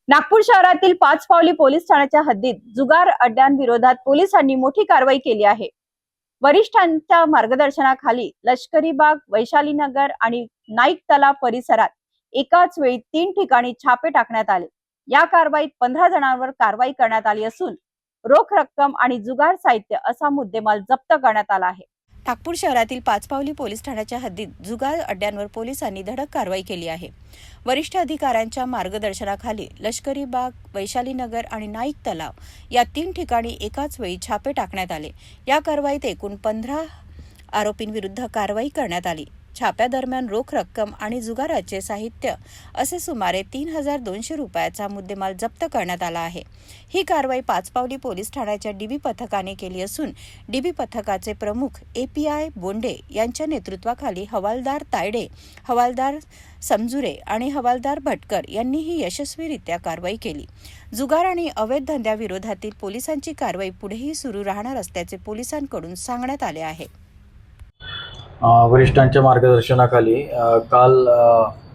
नागपूर शहरातील पाचपावली पोलीस ठाण्याच्या हद्दीत जुगार अड्ड्यांविरोधात पोलिसांनी मोठी कारवाई केली आहे। वरिष्ठांच्या मार्गदर्शनाखाली लष्करी बाग, वैशालीनगर आणि नाईक तलाव परिसरात एकाच वेळी 3 ठिकाणी छापे टाकण्यात आले। या कारवाईत 15 जणांवर कारवाई करण्यात आली असून रोख रक्कम आणि जुगार साहित्य असा मुद्देमाल जप्त करण्यात आला आहे। नागपूर शहरातील पाचपावली पोलीस ठाण्याच्या हद्दीत जुगार अड्ड्यांवर पोलिसांनी धडक कारवाई केली आहे। वरिष्ठ अधिकाऱ्यांच्या मार्गदर्शनाखाली लष्करी बाग, वैशालीनगर आणि नाईक तलाव या 3 ठिकाणी एकाच वेळी छापे टाकण्यात आले। या कारवाईत एकूण 15 आरोपींविरुद्ध कारवाई करण्यात आली। छाप्यादरम्यान रोख रक्कम आणि जुगाराचे साहित्य असे सुमारे 3200 रुपयाचा मुद्देमाल जप्त करण्यात आला आहे। ही कारवाई पाचपावली पोलीस ठाण्याच्या डीबी पथकाने केली असून डीबी पथकाचे प्रमुख API बोंडे यांच्या नेतृत्वाखाली हवालदार तायडे, हवालदार समजुरे आणि हवालदार भटकर यांनी ही यशस्वीरित्या कारवाई केली। जुगार आणि अवैध धंद्याविरोधातील पोलिसांची कारवाई पुढेही सुरू राहणार असल्याचे पोलिसांकडून सांगण्यात आले आहे। वरिष्ठांच्या मार्गदर्शनाखाली काल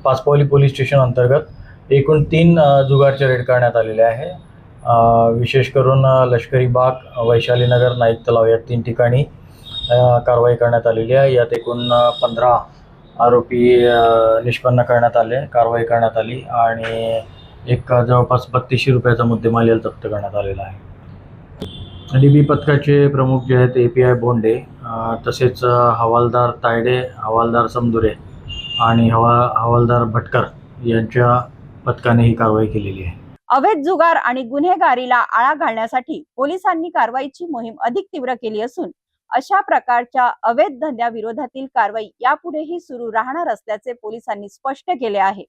पाचपावली पोलीस स्टेशन अंतर्गत एकूण 3 जुगारचे रेड करण्यात आलेले आहे। विशेष करून लष्करी बाग, वैशालीनगर, नाईक तलाव या 3 ठिकाणी कारवाई करण्यात आलेली आहे। यात एकूण 15 आरोपी निष्पन्न करण्यात आले, कारवाई करण्यात आली आणि एक जवळपास 3200 रुपयाचा मुद्देमाल याला जप्त करण्यात आलेला आहे। डीबी पथकाचे प्रमुख जे आहेत API बोंडे, तसेच हवालदार तायडे, हवालदार समजुरे आणि हवालदार भटकर यांच्या पथकाने ही कारवाई केलेली आहे। अवैध जुगार आणि गुन्हेगारीला आळा घालण्यासाठी पोलिसांनी कारवाईची मोहीम अधिक तीव्र केली असून अशा प्रकारच्या अवैध धंद्याविरोधातील कारवाई यापुढेही सुरू राहणार असल्याचे पोलिसांनी स्पष्ट केले आहे।